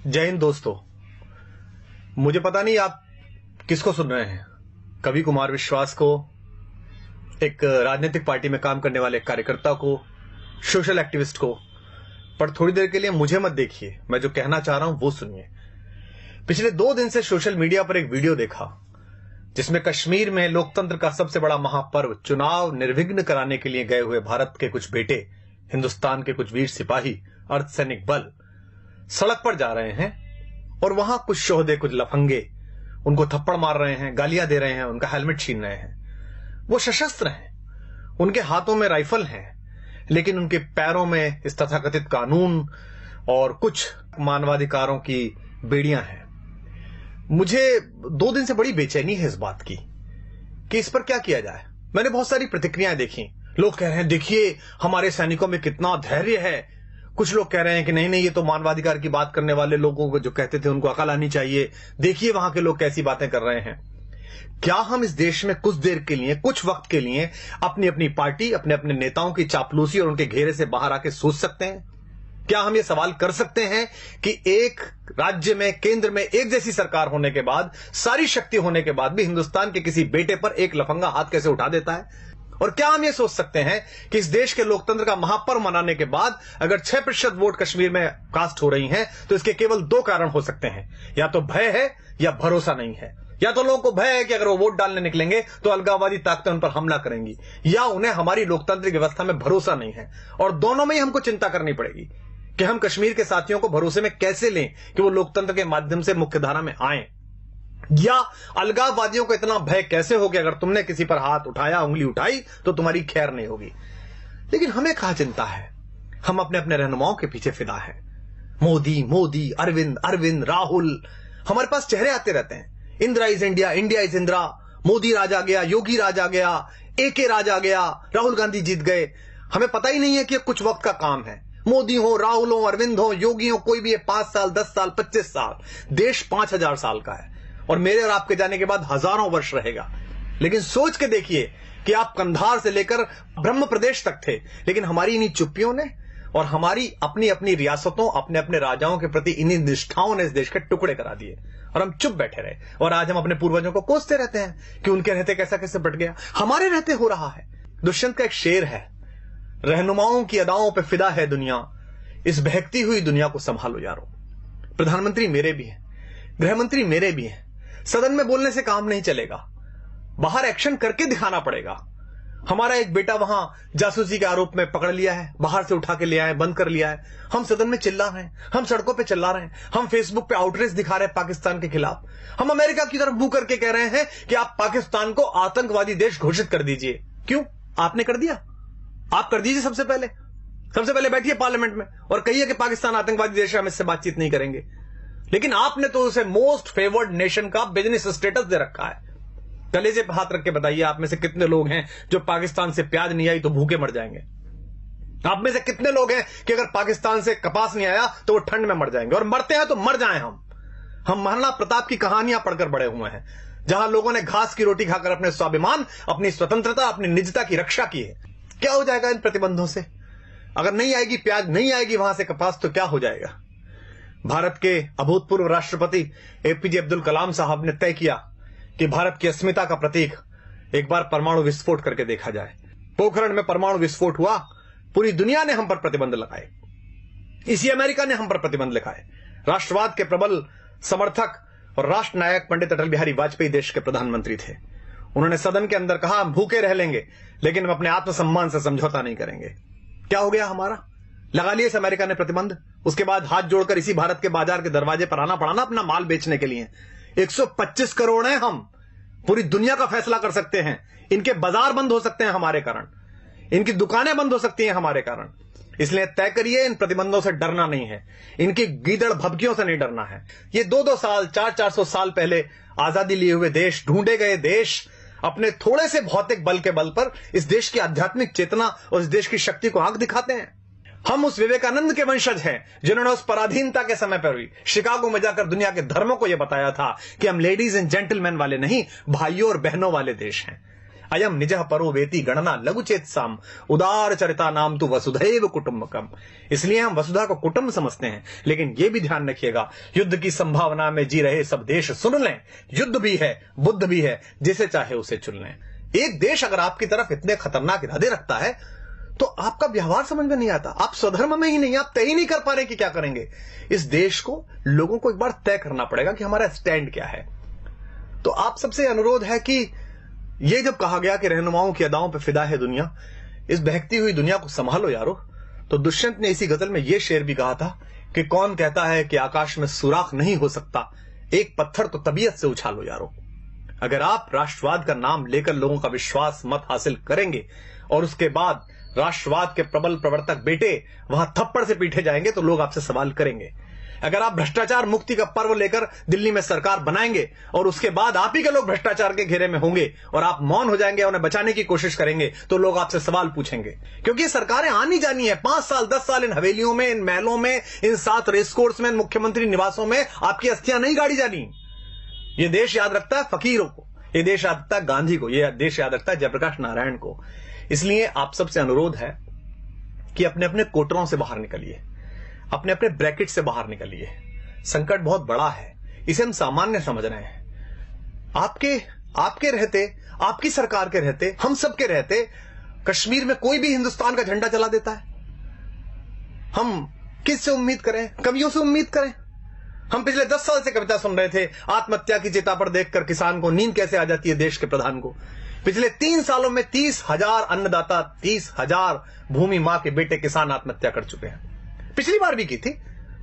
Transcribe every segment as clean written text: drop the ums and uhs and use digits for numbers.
जय हिंद दोस्तों। मुझे पता नहीं आप किसको सुन रहे हैं, कवि कुमार विश्वास को, एक राजनीतिक पार्टी में काम करने वाले कार्यकर्ता को, सोशल एक्टिविस्ट को, पर थोड़ी देर के लिए मुझे मत देखिए, मैं जो कहना चाह रहा हूं वो सुनिए। पिछले 2 दिन से सोशल मीडिया पर एक वीडियो देखा जिसमें कश्मीर में लोकतंत्र का सबसे बड़ा महापर्व चुनाव निर्विघ्न कराने के लिए गए हुए भारत के कुछ बेटे, हिंदुस्तान के कुछ वीर सिपाही, अर्धसैनिक बल सड़क पर जा रहे हैं और वहां कुछ शोहदे, कुछ लफंगे उनको थप्पड़ मार रहे हैं, गालियां दे रहे हैं, उनका हेलमेट छीन रहे हैं। वो सशस्त्र हैं, उनके हाथों में राइफल हैं, लेकिन उनके पैरों में इस तथाकथित कानून और कुछ मानवाधिकारों की बेड़ियां हैं। मुझे 2 दिन से बड़ी बेचैनी है इस बात की कि इस पर क्या किया जाए। मैंने बहुत सारी प्रतिक्रियाएं देखी। लोग कह रहे हैं देखिए हमारे सैनिकों में कितना धैर्य है। कुछ लोग कह रहे हैं कि नहीं नहीं, ये तो मानवाधिकार की बात करने वाले लोगों को जो कहते थे उनको अकल आनी चाहिए, देखिए वहां के लोग कैसी बातें कर रहे हैं। क्या हम इस देश में कुछ देर के लिए, कुछ वक्त के लिए अपनी अपनी पार्टी, अपने अपने नेताओं की चापलूसी और उनके घेरे से बाहर आके सोच सकते हैं? क्या हम ये सवाल कर सकते हैं कि एक राज्य में, केंद्र में एक जैसी सरकार होने के बाद, सारी शक्ति होने के बाद भी हिंदुस्तान के किसी बेटे पर एक लफंगा हाथ कैसे उठा देता है? और क्या हम ये सोच सकते हैं कि इस देश के लोकतंत्र का महापर्व मनाने के बाद अगर 6% वोट कश्मीर में कास्ट हो रही हैं तो इसके केवल 2 कारण हो सकते हैं, या तो भय है या भरोसा नहीं है। या तो लोगों को भय है कि अगर वो वोट डालने निकलेंगे तो अलगाववादी ताकतें उन पर हमला करेंगी, या उन्हें हमारी लोकतांत्रिक व्यवस्था में भरोसा नहीं है। और दोनों में ही हमको चिंता करनी पड़ेगी कि हम कश्मीर के साथियों को भरोसे में कैसे लें कि वो लोकतंत्र के माध्यम से मुख्यधारा में आए, या अलगाववादियों को इतना भय कैसे हो कि अगर तुमने किसी पर हाथ उठाया, उंगली उठाई तो तुम्हारी खैर नहीं होगी। लेकिन हमें कहां चिंता है, हम अपने अपने रहनुमाओं के पीछे फिदा हैं। मोदी मोदी, अरविंद अरविंद, राहुल, हमारे पास चेहरे आते रहते हैं। Indira is India, India is Indira, Modi राज आ गया, योगी राज आ गया, AK राज आ गया, राहुल गांधी जीत गए। हमें पता ही नहीं है कि कुछ वक्त का काम है। मोदी हो, राहुल हो, अरविंद हो, योगी हो, कोई भी है, 5 साल, 10 साल, 25 साल, देश 5000 साल का है और मेरे और आपके जाने के बाद हजारों वर्ष रहेगा। लेकिन सोच के देखिए कि आप कंधार से लेकर ब्रह्म प्रदेश तक थे, लेकिन हमारी इन्हीं चुप्पियों ने और हमारी अपनी अपनी रियासतों, अपने अपने राजाओं के प्रति इन्हीं निष्ठाओं ने इस देश के टुकड़े करा दिए और हम चुप बैठे रहे। और आज हम अपने पूर्वजों को कोसते रहते हैं कि उनके रहते कैसा कैसे बट गया, हमारे रहते हो रहा है। दुष्यंत का एक शेर है, रहनुमाओं की अदाओं पे फिदा है दुनिया, इस बहकती हुई दुनिया को संभालो यारो। प्रधानमंत्री मेरे भी हैं, गृहमंत्री मेरे भी हैं। सदन में बोलने से काम नहीं चलेगा, बाहर एक्शन करके दिखाना पड़ेगा। हमारा एक बेटा वहां जासूसी के आरोप में पकड़ लिया है, बाहर से उठा के ले आए, बंद कर लिया है। हम सदन में चिल्ला रहे हैं, हम सड़कों पे चिल्ला रहे हैं, हम फेसबुक पे आउटरीच दिखा रहे हैं पाकिस्तान के खिलाफ। हम अमेरिका की तरफ मुंह करके कह रहे हैं कि आप पाकिस्तान को आतंकवादी देश घोषित कर दीजिए। क्यों? आपने कर दिया, आप कर दीजिए। सबसे पहले बैठिए पार्लियामेंट में और कहिए कि पाकिस्तान आतंकवादी देश है, हम इससे बातचीत नहीं करेंगे। लेकिन आपने तो उसे मोस्ट फेवर्ड नेशन का बिजनेस स्टेटस दे रखा है। कलेजे पे हाथ रख के बताइए, आप में से कितने लोग हैं जो पाकिस्तान से प्याज नहीं आई तो भूखे मर जाएंगे? आप में से कितने लोग हैं कि अगर पाकिस्तान से कपास नहीं आया तो वो ठंड में मर जाएंगे? और मरते हैं तो मर जाएं हम महाराणा प्रताप की कहानियां पढ़कर बड़े हुए हैं, जहां लोगों ने घास की रोटी खाकर अपने स्वाभिमान, अपनी स्वतंत्रता, अपनी निजता की रक्षा की है। क्या हो जाएगा इन प्रतिबंधों से? अगर नहीं आएगी प्याज, नहीं आएगी वहां से कपास, तो क्या हो जाएगा? भारत के अभूतपूर्व राष्ट्रपति APJ अब्दुल कलाम साहब ने तय किया कि भारत की अस्मिता का प्रतीक एक बार परमाणु विस्फोट करके देखा जाए। पोखरण में परमाणु विस्फोट हुआ, पूरी दुनिया ने हम पर प्रतिबंध लगाए, इसी अमेरिका ने हम पर प्रतिबंध लगाए। राष्ट्रवाद के प्रबल समर्थक और राष्ट्र नायक पंडित अटल बिहारी वाजपेयी देश के प्रधानमंत्री थे। उन्होंने सदन के अंदर कहा, हम भूखे रह लेंगे लेकिन हम अपने आत्मसम्मान से समझौता नहीं करेंगे। क्या हो गया हमारा? लगा लिया इस अमेरिका ने प्रतिबंध। उसके बाद हाथ जोड़कर इसी भारत के बाजार के दरवाजे पर आना पड़ा ना अपना माल बेचने के लिए। 125 करोड़ हैं हम, पूरी दुनिया का फैसला कर सकते हैं। इनके बाजार बंद हो सकते हैं हमारे कारण, इनकी दुकानें बंद हो सकती हैं हमारे कारण। इसलिए तय करिए, इन प्रतिबंधों से डरना नहीं है, इनकी गीदड़ भभकियों से नहीं डरना है। ये 2-2 साल, 400-400 साल पहले आजादी लिए हुए देश, ढूंढे गए देश, अपने थोड़े से भौतिक बल के बल पर इस देश की आध्यात्मिक चेतना और इस देश की शक्ति को आंख दिखाते हैं। हम उस विवेकानंद के वंशज हैं जिन्होंने उस पराधीनता के समय पर भी शिकागो में जाकर दुनिया के धर्मों को यह बताया था कि हम लेडीज एंड जेंटलमैन वाले नहीं, भाइयों और बहनों वाले देश हैं। अयम निजः परो वेति गणना लघुचेत साम उदार चरिता नाम तु वसुधैव कुटुंबकम। इसलिए हम वसुधा को कुटुंब समझते हैं। लेकिन यह भी ध्यान रखिएगा, युद्ध की संभावना में जी रहे सब देश सुन लें, युद्ध भी है, बुद्ध भी है, जिसे चाहे उसे चुन लें। एक देश अगर आपकी तरफ इतने खतरनाक इरादे रखता है तो आपका व्यवहार समझ में नहीं आता, आप स्वधर्म में ही नहीं, आप तय ही नहीं कर पा रहे कि क्या करेंगे। इस देश को, लोगों को एक बार तय करना पड़ेगा कि हमारा स्टैंड क्या है। तो आप सबसे अनुरोध है कि ये जब कहा गया कि रहनुमाओं की अदाओं पे फिदा है दुनिया, इस बहकती हुई दुनिया को संभालो यारो, तो दुष्यंत ने इसी गजल में यह शेर भी कहा था कि कौन कहता है कि आकाश में सुराख नहीं हो सकता, एक पत्थर तो तबीयत से उछालो यारो। अगर आप राष्ट्रवाद का नाम लेकर लोगों का विश्वास मत हासिल करेंगे और उसके बाद राष्ट्रवाद के प्रबल प्रवर्तक बेटे वहां थप्पड़ से पीटे जाएंगे तो लोग आपसे सवाल करेंगे। अगर आप भ्रष्टाचार मुक्ति का पर्व लेकर दिल्ली में सरकार बनाएंगे और उसके बाद आप ही के लोग भ्रष्टाचार के घेरे में होंगे और आप मौन हो जाएंगे, उन्हें बचाने की कोशिश करेंगे, तो लोग आपसे सवाल पूछेंगे। क्योंकि सरकारें आनी जानी है, 5 साल 10 साल इन हवेलियों में, इन महलों में, इन 7 रेसकोर्स में, मुख्यमंत्री निवासों में आपकी अस्थियां नहीं गाड़ी जानी। ये देश याद रखता है फकीरों को, ये देश याद रखता है गांधी को, ये देश याद रखता है जयप्रकाश नारायण को। इसलिए आप सबसे अनुरोध है कि अपने अपने कोटरों से बाहर निकलिए, अपने अपने ब्रैकेट से बाहर निकलिए। संकट बहुत बड़ा है, इसे हम सामान्य समझ रहे हैं। आपके रहते, आपकी सरकार के रहते, हम सबके रहते कश्मीर में कोई भी हिंदुस्तान का झंडा चला देता है। हम किससे उम्मीद करें? कवियों से उम्मीद करें? हम पिछले 10 साल से कविता सुन रहे थे, आत्महत्या की चिता पर देखकर किसान को नींद कैसे आ जाती है देश के प्रधान को। पिछले 3 सालों में 30,000 अन्नदाता, 30,000 भूमि मां के बेटे किसान आत्महत्या कर चुके हैं। पिछली बार भी की थी,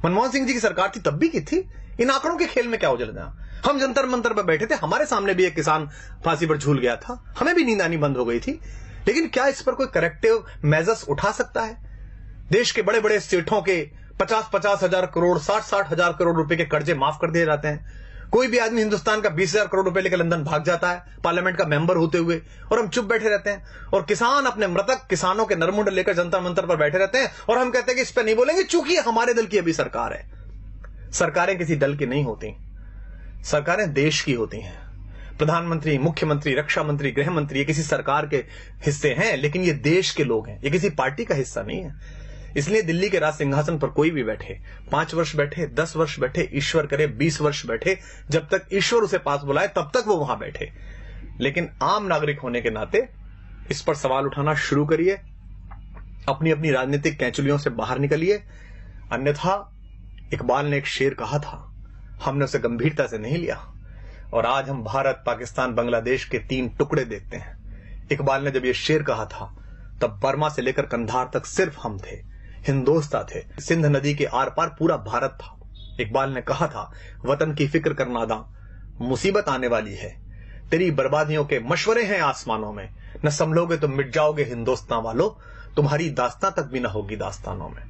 मनमोहन सिंह जी की सरकार थी तब भी की थी। इन आंकड़ों के खेल में क्या उलझना? हम जंतर मंतर पर बैठे थे, हमारे सामने भी एक किसान फांसी पर झूल गया था, हमें भी नींद आनी बंद हो गई थी। लेकिन क्या इस पर कोई करेक्टिव मेजर्स उठा सकता है? देश के बड़े बड़े सेठों के 50-50 हजार करोड़, 60-60 हजार करोड़ रुपए के कर्जे माफ कर दिए जाते हैं। कोई भी आदमी हिंदुस्तान का 20,000 करोड़ रुपए लेकर लंदन भाग जाता है पार्लियामेंट का मेंबर होते हुए, और हम चुप बैठे रहते हैं। और किसान अपने मृतक किसानों के नरमुंड लेकर जंतर मंतर पर बैठे रहते हैं और हम कहते हैं कि इस पर नहीं बोलेंगे चूंकि हमारे दल की अभी सरकार है। सरकारें किसी दल की नहीं होती, सरकारें देश की होती हैं। प्रधानमंत्री, मुख्यमंत्री, रक्षा मंत्री, गृह मंत्री ये किसी सरकार के हिस्से हैं, लेकिन ये देश के लोग हैं, ये किसी पार्टी का हिस्सा नहीं है। इसलिए दिल्ली के राज सिंहासन पर कोई भी बैठे, 5 वर्ष बैठे, 10 वर्ष बैठे, ईश्वर करे 20 वर्ष बैठे, जब तक ईश्वर उसे पास बुलाए तब तक वो वहां बैठे। लेकिन आम नागरिक होने के नाते इस पर सवाल उठाना शुरू करिए, अपनी अपनी राजनीतिक कैंचुलियों से बाहर निकलिए। अन्यथा इकबाल ने एक शेर कहा था, हमने उसे गंभीरता से नहीं लिया और आज हम भारत, पाकिस्तान, बांग्लादेश के 3 टुकड़े देखते हैं। इकबाल ने जब यह शेर कहा था तब बर्मा से लेकर कंधार तक सिर्फ हम थे, हिंदोस्ता थे, सिंध नदी के आर पार पूरा भारत था। इकबाल ने कहा था, वतन की फिक्र कर नादा, मुसीबत आने वाली है, तेरी बर्बादियों के मशवरे हैं आसमानों में, न संभलोगे तो मिट जाओगे हिंदुस्तान वालों, तुम्हारी दास्तां तक भी न होगी दास्तानों में।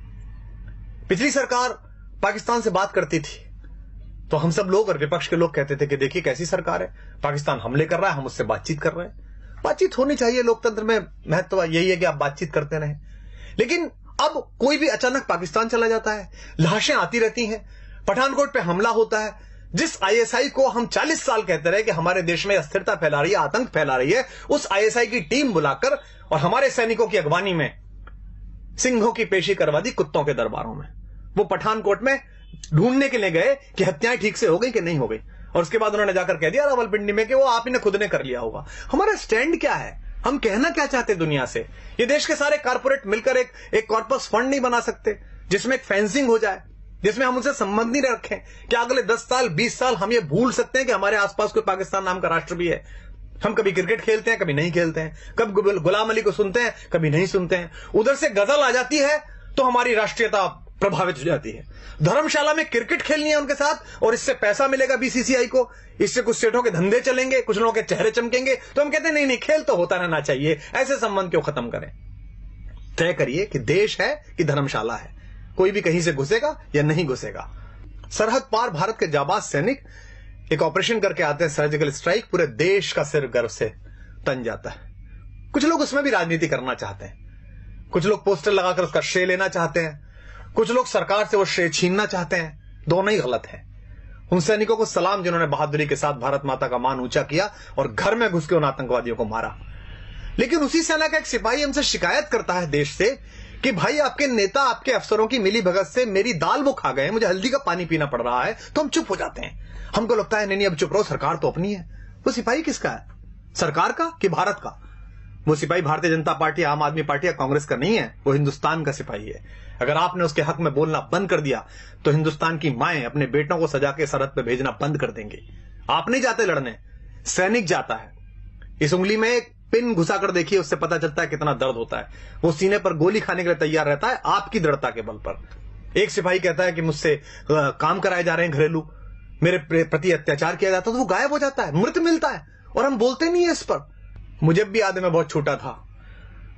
पिछली सरकार पाकिस्तान से बात करती थी तो हम सब लोग और विपक्ष के लोग कहते थे कि देखिए कैसी सरकार है, पाकिस्तान हमले कर रहा है, हम उससे बातचीत कर रहे हैं। बातचीत होनी चाहिए, लोकतंत्र में महत्व यही है कि आप बातचीत करते रहें। लेकिन अब कोई भी अचानक पाकिस्तान चला जाता है, लाशें आती रहती हैं, पठानकोट पे हमला होता है। जिस आईएसआई को हम 40 साल कहते रहे कि हमारे देश में अस्थिरता फैला रही है, आतंक फैला रही है, उस आईएसआई की टीम बुलाकर और हमारे सैनिकों की अगवानी में सिंहों की पेशी करवा दी कुत्तों के दरबारों में। वो पठानकोट में ढूंढने के लिए गए कि हत्याएं ठीक से हो गई कि नहीं हो गई, और उसके बाद उन्होंने जाकर कह दिया रावलपिंडी में कि वो आप ही ने खुद ने कर लिया होगा। हमारा स्टैंड क्या है? हम कहना क्या चाहते दुनिया से? ये देश के सारे कारपोरेट मिलकर एक कॉर्पस फंड नहीं बना सकते जिसमें एक फेंसिंग हो जाए, जिसमें हम उनसे संबंध नहीं रखें? क्या अगले 10 साल 20 साल हम ये भूल सकते हैं कि हमारे आसपास कोई पाकिस्तान नाम का राष्ट्र भी है? हम कभी क्रिकेट खेलते हैं, कभी नहीं खेलते हैं, कब गुलाम अली को सुनते हैं, कभी नहीं सुनते हैं। उधर से गजल आ जाती है तो हमारी राष्ट्रीयता प्रभावित हो जाती है। धर्मशाला में क्रिकेट खेलनी है उनके साथ और इससे पैसा मिलेगा बीसीसीआई को, इससे कुछ सेठों के धंधे चलेंगे, कुछ लोगों के चेहरे चमकेंगे, तो हम कहते हैं नहीं नहीं, खेल तो होता रहना चाहिए, ऐसे संबंध क्यों खत्म करें? तय करिए कि देश है कि धर्मशाला है, कोई भी कहीं से घुसेगा या नहीं घुसेगा। सरहद पार भारत के जाबाज सैनिक एक ऑपरेशन करके आते हैं, सर्जिकल स्ट्राइक, पूरे देश का सिर गर्व से तन जाता है। कुछ लोग उसमें भी राजनीति करना चाहते हैं, कुछ लोग पोस्टर लगाकर उसका श्रेय लेना चाहते हैं, कुछ लोग सरकार से वो श्रेय छीनना चाहते हैं। दोनों ही गलत है। उन सैनिकों को सलाम जिन्होंने बहादुरी के साथ भारत माता का मान ऊंचा किया और घर में घुस के उन आतंकवादियों को मारा। लेकिन उसी सेना का एक सिपाही हमसे शिकायत करता है देश से कि भाई आपके नेता आपके अफसरों की मिली भगत से मेरी दाल वो खा गए, मुझे हल्दी का पानी पीना पड़ रहा है, तो हम चुप हो जाते हैं। हमको लगता है नहीं अब चुप रहो, सरकार तो अपनी है। वो सिपाही किसका है, सरकार का कि भारत का? वो सिपाही भारतीय जनता पार्टी, आम आदमी पार्टी या कांग्रेस का नहीं है, वो हिंदुस्तान का सिपाही है। अगर आपने उसके हक में बोलना बंद कर दिया तो हिंदुस्तान की माएं अपने बेटों को सजा के सरहद पे भेजना बंद कर देंगी। आप नहीं जाते लड़ने, सैनिक जाता है। इस उंगली में एक पिन घुसा कर देखिए, उससे पता चलता है कितना दर्द होता है। वो सीने पर गोली खाने के लिए तैयार रहता है आपकी दृढ़ता के बल पर। एक सिपाही कहता है कि मुझसे काम कराए जा रहे हैं घरेलू, मेरे प्रति अत्याचार किया जाता है, तो वो गायब हो जाता है, मृत मिलता है और हम बोलते नहीं है इस पर। मुझे भी याद है, मैं बहुत छोटा था,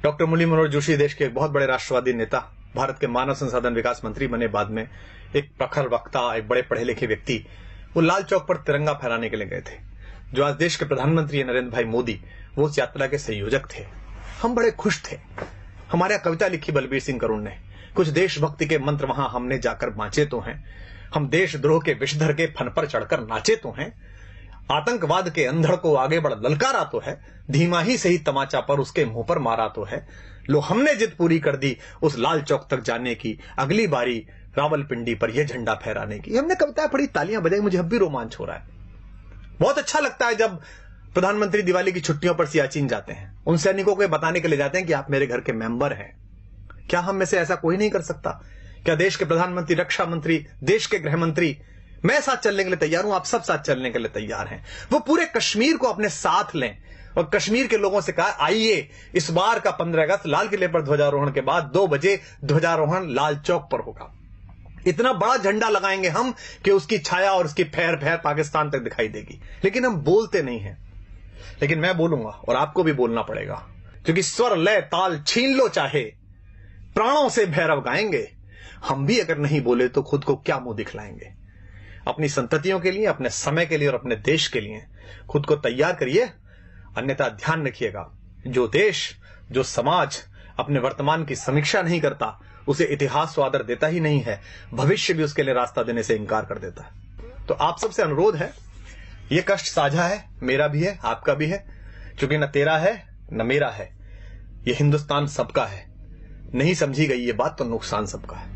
डॉक्टर मुरली मनोहर जोशी देश के एक बहुत बड़े राष्ट्रवादी नेता, भारत के मानव संसाधन विकास मंत्री बने बाद में, एक प्रखर वक्ता, एक बड़े पढ़े लिखे व्यक्ति, वो लाल चौक पर तिरंगा फहराने के लिए गए थे। जो आज देश के प्रधानमंत्री है नरेंद्र भाई मोदी, वो उस यात्रा के संयोजक थे। हम बड़े खुश थे। हमारे यहाँ कविता लिखी बलबीर सिंह करुण ने, कुछ देशभक्ति के मंत्र वहां हमने जाकर बांचे तो हैं, हम देशद्रोह के विषधर के फन पर चढ़कर नाचे तो हैं, आतंकवाद के अंधड़ को आगे बढ़ ललकारा तो है, धीमा ही सही तमाचा पर उसके मुंह पर मारा तो है, लो हमने जिद पूरी कर दी उस लाल चौक तक जाने की, अगली बारी रावलपिंडी पर यह झंडा फहराने की। हमने कविताएं पढ़ी, तालियां बजाई, मुझे अब भी रोमांच हो रहा है। बहुत अच्छा लगता है जब प्रधानमंत्री दिवाली की छुट्टियों पर सियाचिन जाते हैं, उन सैनिकों को बताने के लिए जाते हैं कि आप मेरे घर के मेंबर हैं। क्या हम में से ऐसा कोई नहीं कर सकता? क्या देश के प्रधानमंत्री, रक्षा मंत्री, देश के गृह मंत्री, मैं साथ चलने के लिए तैयार हूं, आप सब साथ चलने के लिए तैयार हैं। वो पूरे कश्मीर को अपने साथ लें और कश्मीर के लोगों से कहा आइए इस बार का 15 अगस्त लाल किले पर ध्वजारोहण के बाद 2 बजे ध्वजारोहण लाल चौक पर होगा। इतना बड़ा झंडा लगाएंगे हम कि उसकी छाया और उसकी फैर फैर पाकिस्तान तक दिखाई देगी। लेकिन हम बोलते नहीं हैं। लेकिन मैं बोलूंगा और आपको भी बोलना पड़ेगा, क्योंकि स्वर लय ताल छीन लो चाहे, प्राणों से भैरव गाएंगे। हम भी अगर नहीं बोले तो खुद को क्या मुंह दिखलाएंगे? अपनी संततियों के लिए, अपने समय के लिए और अपने देश के लिए खुद को तैयार करिए। अन्यथा ध्यान रखिएगा, जो देश, जो समाज अपने वर्तमान की समीक्षा नहीं करता, उसे इतिहास तो आदर देता ही नहीं है, भविष्य भी उसके लिए रास्ता देने से इंकार कर देता है। तो आप सबसे अनुरोध है, यह कष्ट साझा है, मेरा भी है, आपका भी है, क्योंकि न तेरा है न मेरा है, यह हिंदुस्तान सबका है। नहीं समझी गई ये बात तो नुकसान सबका है।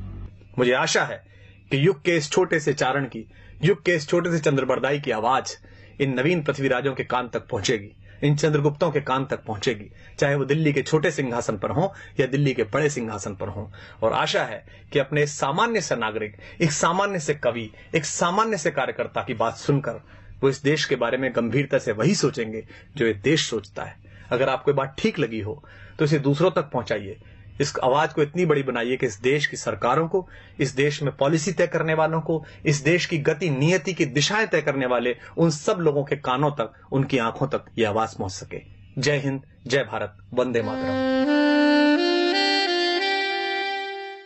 मुझे आशा है कि युग के इस छोटे से चारण की, युग के इस छोटे से चंद्रबरदाई की आवाज इन नवीन पृथ्वीराजों के कान तक पहुंचेगी, इन चंद्रगुप्तों के कान तक पहुंचेगी, चाहे वो दिल्ली के छोटे सिंहासन पर हो या दिल्ली के बड़े सिंहासन पर हो। और आशा है कि अपने सामान्य से नागरिक, एक सामान्य से कवि, एक सामान्य से कार्यकर्ता की बात सुनकर वो इस देश के बारे में गंभीरता से वही सोचेंगे जो ये देश सोचता है। अगर आपको ये बात ठीक लगी हो तो इसे दूसरों तक पहुंचाइए। इस आवाज को इतनी बड़ी बनाइए कि इस देश की सरकारों को, इस देश में पॉलिसी तय करने वालों को, इस देश की गति नियति की दिशाएं तय करने वाले उन सब लोगों के कानों तक, उनकी आंखों तक यह आवाज पहुंच सके। जय हिंद, जय भारत, वंदे मातरम।